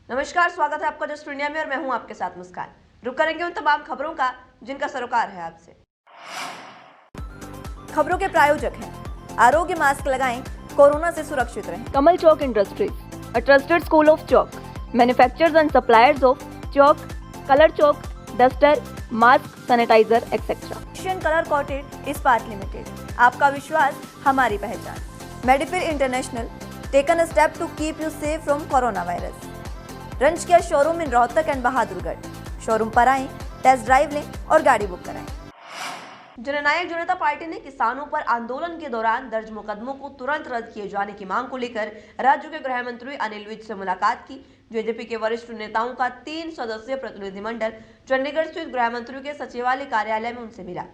नमस्कार, स्वागत है आपका जस्ट इंडिया में और मैं हूं आपके साथ मुस्कान। रुक करेंगे उन तमाम खबरों का जिनका सरोकार है आपसे। खबरों के प्रायोजक हैं आरोग्य मास्क लगाएं, कोरोना से सुरक्षित रहें। Kamal Chalk Industries, a trusted school of chalk, manufacturers and suppliers of chalk, color chalk, duster, mask, sanitizer, etc. Asian colour coated इस्पात लिमिटेड, आपका विश्वास हमारी पहचान। मेडिफिर international, taken a step to keep you safe from corona virus. रंज किया showroom in Rohtak and Bahadurgarh. Showroom पर आएं, टेस्ट ड्राइव लें और गाड़ी बुक कराएं। जननायक जनता पार्टी ने किसानों पर आंदोलन के दौरान दर्ज मुकदमों को तुरंत रद्द किए जाने की मांग को लेकर राज्य के गृह मंत्री अनिल विज से मुलाकात की। जेजेपी के वरिष्ठ नेताओं का 3 सदस्यीय प्रतिनिधिमंडल चंडीगढ़ स्थित गृह मंत्री के सचिवालय कार्यालय में उनसे मिला।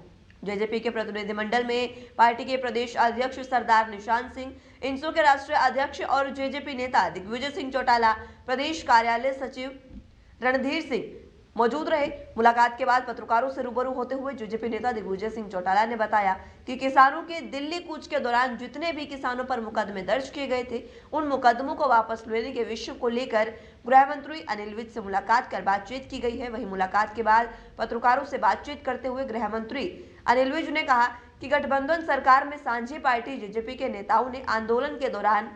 जेजेपी के प्रतिनिधिमंडल में पार्टी के प्रदेश अध्यक्ष सरदार निशान सिंह, इंसो के राष्ट्रीय अध्यक्ष और जेजेपी नेता दिग्विजय सिंह चौटाला, प्रदेश कार्यालय सचिव रणधीर सिंह मौजूद रहे। मुलाकात के बाद पत्रकारों से रूबरू होते हुए जेजेपी नेता दिग्विजय सिंह चौटाला ने बताया कि किसानों के दिल्ली कूच के दौरान जितने भी किसानों पर मुकदमे दर्ज किए गए थे, उन मुकदमों को वापस लेने के विषय को लेकर गृह मंत्री अनिल विज से मुलाकात कर बातचीत की गई है। वहीं मुलाकात के बाद पत्रकारों से बातचीत करते हुए गृह मंत्री अनिल विज ने कहा कि गठबंधन सरकार में साझी पार्टी जेजेपी के नेताओं ने आंदोलन के दौरान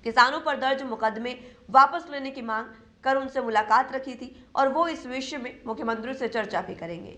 किसानों पर दर्ज मुकदमे वापस लेने की मांग कर उनसे मुलाकात रखी थी और वो इस विषय में मुख्यमंत्री से चर्चा भी करेंगे।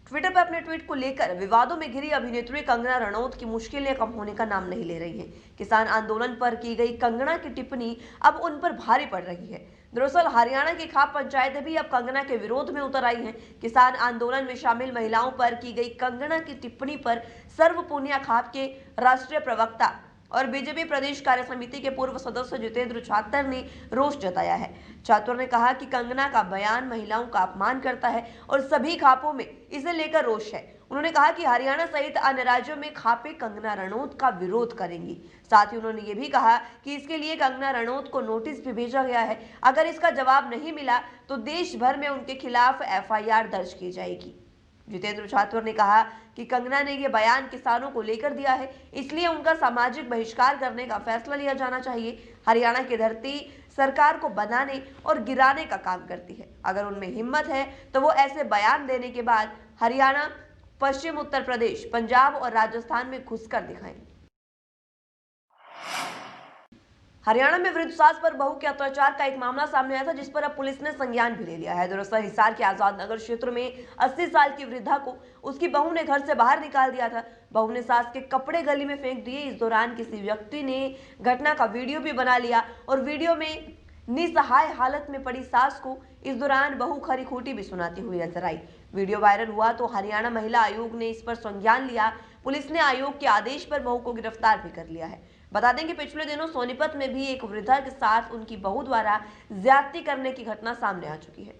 ट्विटर पर अपने ट्वीट को लेकर विवादों में घिरी अभिनेत्री कंगना रनौत की मुश्किलें कम होने का नाम नहीं ले रही हैं। किसान आंदोलन पर की गई कंगना की टिप्पणी अब उन पर भारी पड़ रही है। दरअसल हरियाणा की खाप पंचायतें भी अब कंगना के विरोध में उतर आई हैं। किसान आंदोलन में शामिल महिलाओं पर की गई कंगना की टिप्पणी पर सर्व पूनिया खाप के राष्ट्रीय प्रवक्ता और बीजेपी प्रदेश कार्य समिति के पूर्व सदस्य जितेंद्र छात्र ने रोष जताया है। छात्र ने कहा कि कंगना का बयान महिलाओं का अपमान करता है और सभी खापों में इसे लेकर रोष है। उन्होंने कहा कि हरियाणा सहित अन्य राज्यों में खापें कंगना रनौत का विरोध करेंगी। साथ ही उन्होंने ये भी कहा कि इसके लिए कंगना रनौत को नोटिस भी भेजा गया है। अगर इसका जवाब नहीं मिला तो देश भर में उनके खिलाफ FIR दर्ज की जाएगी। जितेंद्र छात्र ने कहा कि कंगना ने यह बयान किसानों को लेकर दिया है, इसलिए उनका सामाजिक बहिष्कार करने का फैसला लिया जाना चाहिए। हरियाणा की धरती सरकार को बनाने और गिराने का काम करती है। अगर उनमें हिम्मत है तो वो ऐसे बयान देने के बाद हरियाणा, पश्चिम उत्तर प्रदेश, पंजाब और राजस्थान में घुसकर दिखाएं। हरियाणा में वृद्ध सास पर बहू के अत्याचार का एक मामला सामने आया था, जिस पर अब पुलिस ने संज्ञान भी ले लिया है। दरअसल हिसार के आजाद नगर क्षेत्र में 80 साल की वृद्धा को उसकी बहू ने घर से बाहर निकाल दिया था। बहू ने सास के कपड़े गली में फेंक दिए। इस दौरान किसी व्यक्ति ने घटना का वीडियो भी बना लिया और वीडियो में निसहाय हालत में पड़ी सास को इस दौरान बहू खरी खोटी भी सुनाती हुई नजर आई। वीडियो वायरल हुआ तो हरियाणा महिला आयोग ने इस पर संज्ञान लिया। पुलिस ने आयोग के आदेश पर बहू को गिरफ्तार भी कर लिया है। बता दें कि पिछले दिनों सोनीपत में भी एक वृद्धा के साथ उनकी बहू द्वारा ज्यादती करने की घटना सामने आ चुकी है।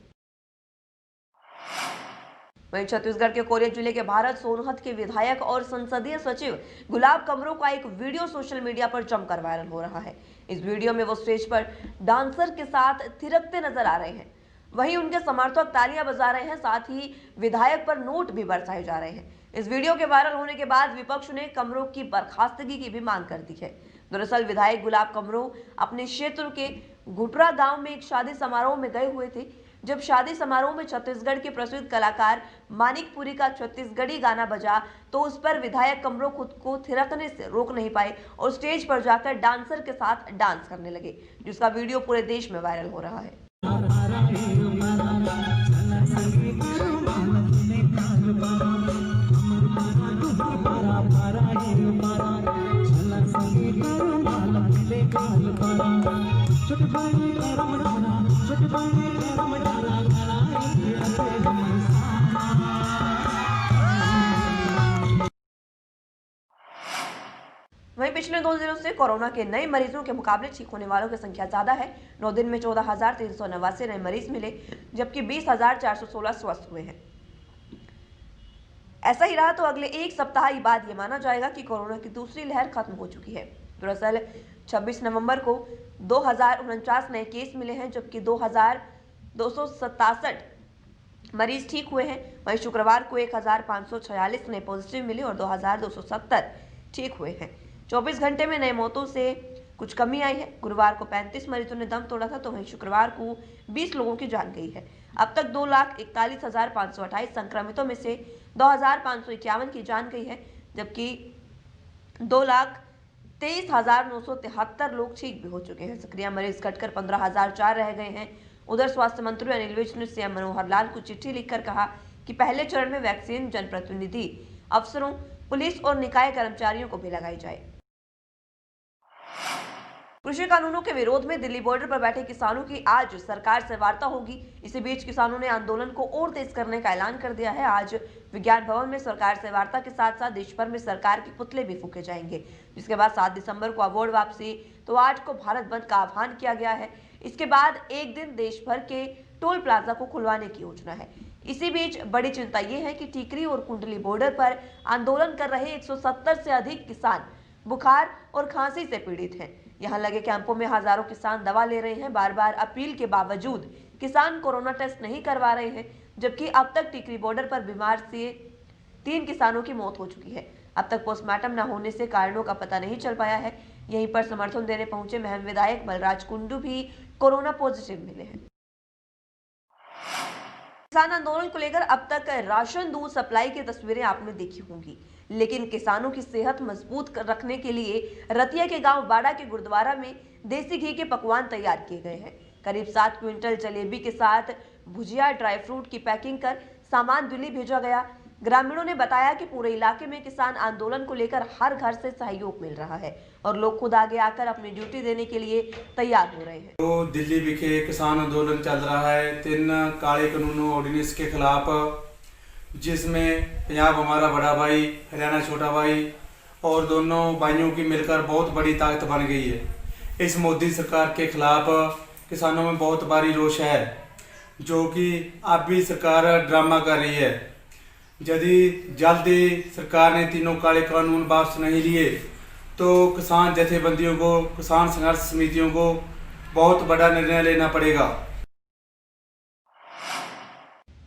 वहीं छत्तीसगढ़ के कोरिया जिले के भारत सोनहत के विधायक और संसदीय सचिव गुलाब कमरो का एक वीडियो सोशल मीडिया पर जमकर वायरल हो रहा है। इस वीडियो में वो स्टेज पर डांसर के साथ थिरकते नजर आ रहे हैं। वहीं उनके समर्थक तालियां बजा रहे हैं। साथ ही विधायक पर नोट भी बरसाए जा रहे हैं। इस वीडियो के वायरल होने के बाद विपक्ष ने कमरो की बर्खास्तगी की भी मांग कर दी है। दरअसल विधायक गुलाब कमरो अपने क्षेत्र के घुटरा गांव में एक शादी समारोह में गए हुए थे। जब शादी समारोह में छत्तीसगढ़ के प्रसिद्ध कलाकार मानिकपुरी का छत्तीसगढ़ी गाना बजा तो उस पर विधायक कमरो खुद को थिरकने से रोक नहीं पाए और स्टेज पर जाकर डांसर के साथ डांस करने लगे, जिसका वीडियो पूरे देश में वायरल हो रहा है। वहीं पिछले 2 दिनों से कोरोना के नए मरीजों के मुकाबले ठीक होने वालों की संख्या ज्यादा है। 9 दिन में 14,389 नए मरीज मिले, जबकि 20,416 स्वस्थ हुए हैं। ऐसा ही रहा तो अगले एक सप्ताह के बाद ये माना जाएगा कि कोरोना की दूसरी लहर खत्म हो चुकी है। दरअसल 26 नवंबर को 2049 नए केस मिले हैं, जबकि 2,267 मरीज ठीक हुए हैं। वहीं शुक्रवार को 1,546 नए पॉजिटिव मिले और 2,270 ठीक हुए हैं। 24 घंटे में नए मौतों से कुछ कमी आई है। गुरुवार को 35 मरीजों ने दम तोड़ा था, तो वहीं शुक्रवार को 20 लोगों की जान गई है। अब तक 2,41,528 संक्रमितों में से 2,551 की जान गई है, जबकि 2,23,973 लोग ठीक भी हो चुके हैं। सक्रिय मरीज घटकर 15,004 रह गए हैं। उधर स्वास्थ्य मंत्री अनिल विज ने सीएम मनोहर लाल को चिट्ठी लिखकर कहा कि पहले चरण में वैक्सीन जनप्रतिनिधि, अफसरों, पुलिस और निकाय कर्मचारियों को भी लगाई जाए। कृषि कानूनों के विरोध में दिल्ली बॉर्डर पर बैठे किसानों की आज सरकार से वार्ता होगी। इसी बीच किसानों ने आंदोलन को और तेज करने का ऐलान कर दिया है। आज विज्ञान भवन में सरकार से वार्ता के साथ साथ देश भर में सरकार के पुतले भी फूके जाएंगे, जिसके बाद 7 दिसंबर को अवार्ड वापसी, तो 8 को भारत बंद का आह्वान किया गया है। इसके बाद एक दिन देश भर के टोल प्लाजा को खुलवाने की योजना है। इसी बीच बड़ी चिंता ये है कि टीकरी और कुंडली बॉर्डर पर आंदोलन कर रहे 170 से अधिक किसान बुखार और खांसी से पीड़ित हैं। यहां लगे कैंपों में हजारों किसान दवा ले रहे हैं। बार बार अपील के बावजूद किसान कोरोना टेस्ट नहीं करवा रहे हैं, जबकि अब तक टीकरी बॉर्डर पर बीमार से 3 किसानों की मौत हो चुकी है। अब तक पोस्टमार्टम न होने से कारणों का पता नहीं चल पाया है। यहीं पर समर्थन देने पहुंचे महम विधायक बलराज कुंडू भी कोरोना पॉजिटिव मिले हैं। किसान आंदोलन को लेकर अब तक राशन दूध सप्लाई की तस्वीरें आपने देखी होंगी, लेकिन किसानों की सेहत मजबूत रखने के लिए रतिया के गांव बाड़ा के गुरुद्वारा में देसी घी के पकवान तैयार किए गए हैं। करीब 7 क्विंटल जलेबी के साथ भुजिया, ड्राई फ्रूट की पैकिंग कर सामान दिल्ली भेजा गया। ग्रामीणों ने बताया कि पूरे इलाके में किसान आंदोलन को लेकर हर घर से सहयोग मिल रहा है और लोग खुद आगे आकर अपनी ड्यूटी देने के लिए तैयार हो रहे हैं। तो दिल्ली विखे किसान आंदोलन चल रहा है 3 काले कानूनों ऑर्डिनेंस के खिलाफ, जिसमें पंजाब हमारा बड़ा भाई, हरियाणा छोटा भाई और दोनों भाइयों की मिलकर बहुत बड़ी ताकत बन गई है। इस मोदी सरकार के खिलाफ किसानों में बहुत भारी रोष है, जो कि अब भी सरकार ड्रामा कर रही है। यदि जल्दी सरकार ने 3 काले कानून वापस नहीं लिए तो किसान जथेबंदियों को, किसान संघर्ष समितियों को बहुत बड़ा निर्णय लेना पड़ेगा।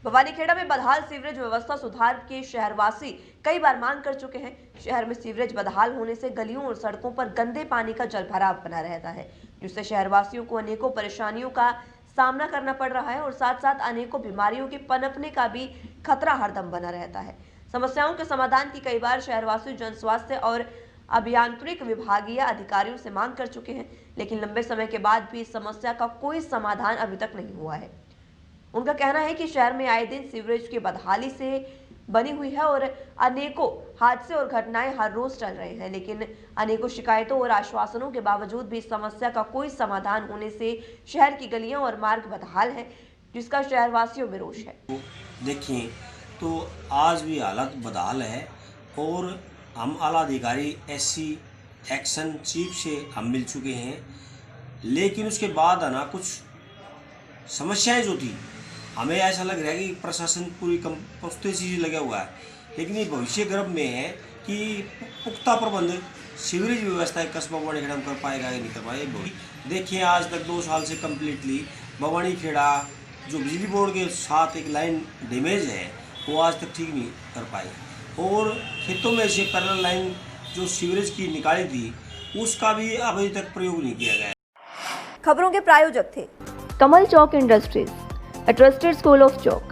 भवानीखेड़ा में बदहाल सीवरेज व्यवस्था सुधार के शहरवासी कई बार मांग कर चुके हैं। शहर में सीवरेज बदहाल होने से गलियों और सड़कों पर गंदे पानी का जलभराव बना रहता है, जिससे शहरवासियों को अनेकों परेशानियों का सामना करना पड़ रहा है और साथ साथ अनेकों बीमारियों के पनपने का भी खतरा हरदम बना रहता है। समस्याओं के समाधान की कई बार शहरवासी जन स्वास्थ्य और अभियांत्रिक विभागीय अधिकारियों से मांग कर चुके हैं, लेकिन लंबे समय के बाद भी इस समस्या का कोई समाधान अभी तक नहीं हुआ है। उनका कहना है कि शहर में आए दिन सीवरेज की बदहाली से बनी हुई है और अनेकों हादसे और घटनाएं हर रोज चल रहे हैं, लेकिन अनेकों शिकायतों और आश्वासनों के बावजूद भी इस समस्या का कोई समाधान होने से शहर की गलियां और मार्ग बदहाल है, जिसका शहरवासियों में रोष है। देखिए तो आज भी हालत बदहाल है और हम आला अधिकारी एससी एक्शन चीफ से हम मिल चुके हैं, लेकिन उसके बाद है ना कुछ समस्याएं जो थी, हमें ऐसा लग रहा है कि प्रशासन पूरी पुख्ते चीज़ लगा हुआ है, लेकिन ये भविष्य गर्भ में है कि पुख्ता प्रबंध सीवरेज व्यवस्था कस्बा भवानीखेड़ा में कर पाएगा या नहीं कर पाएगा। देखिए आज तक 2 साल से कम्प्लीटली भवानीखेड़ा जो बिजली बोर्ड के साथ एक लाइन डैमेज है वो आज तक ठीक नहीं कर पाए और खेतों में से पैरेलल लाइन जो सीवरेज की निकाली थी उसका भी अभी तक प्रयोग नहीं किया गया। खबरों के प्रायोजक थे Kamal Chalk Industries, a trusted school of chalk,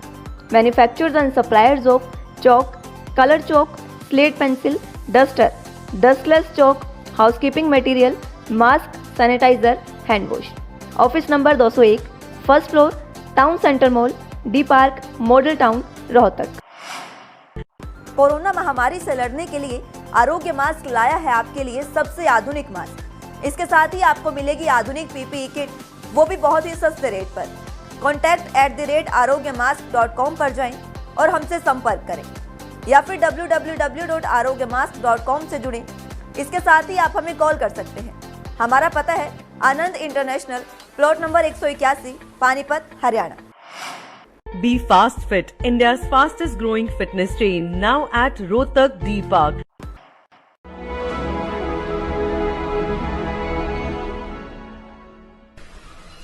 manufacturers and suppliers of chalk, color chalk, slate pencil, duster, dustless chalk, housekeeping material, mask, sanitizer, hand wash. Office number 201, first floor, Town Center Mall, D Park, Model Town, Rohtak. Corona महामारी से लड़ने के लिए आरोग्य mask लाया है आपके लिए सबसे आधुनिक मास्क। इसके साथ ही आपको मिलेगी आधुनिक पीपीई किट, वो भी बहुत ही सस्ते रेट पर। contact@arogyamask.com पर जाएं और हमसे संपर्क करें या फिर www.arogyamask.com से जुड़ें। इसके साथ ही आप हमें कॉल कर सकते हैं। हमारा पता है Anand international, plot number 181, Panipat, Haryana. Be Fast Fit, India's fastest growing fitness chain, now at Rohtak D Park.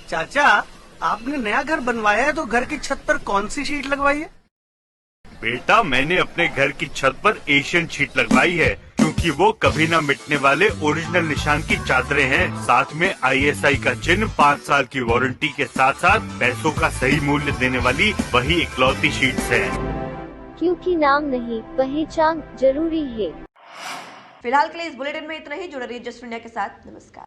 चाचा, आपने नया घर बनवाया है तो घर की छत पर कौन सी शीट लगवाई है? बेटा मैंने अपने घर की छत पर एशियन शीट लगवाई है, क्योंकि वो कभी न मिटने वाले ओरिजिनल निशान की चादरें हैं। साथ में ISI का चिन्ह, 5 साल की वारंटी के साथ साथ पैसों का सही मूल्य देने वाली वही इकलौती शीट्स है। क्योंकि नाम नहीं, पहचान जरूरी है। फिलहाल के लिए इस बुलेटिन में इतना ही। जुड़े रहिए जस्ट इंडिया के साथ। नमस्कार।